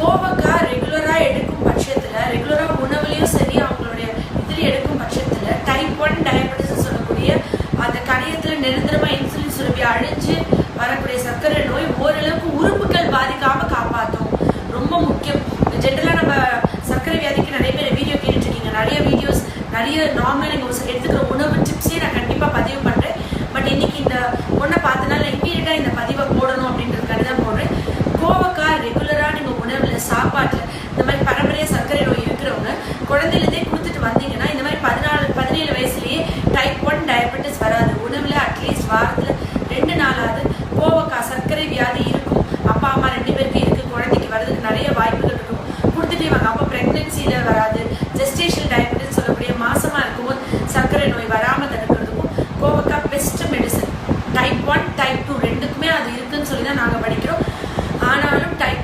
கோவக்காய் ரெகுலரா எடுக்கும் பட்சத்துல, ரெகுலரா உணவுலயும் சரி அவங்களுடைய இதுல எடுக்கும் பட்சத்துல டைப் 1 டயபெட்டிஸ் சொல்லக்கூடிய அந்த கணையத்துல நிரந்தரமா இன்சுலின் சுரப்பி அழிஞ்சு வரக்கூடிய சர்க்கரை நோய் ஓரளவுக்கு உறுப்புகள் பாதிக்காம காப்பாற்றும். ரொம்ப முக்கியம். ஜென்ரலா நம்ம சர்க்கரை வியாதிக்கு நிறைய பேர் வீடியோ கேட்டுட்டு இருக்கீங்க. நிறைய வீடியோஸ், நிறைய நார்மல்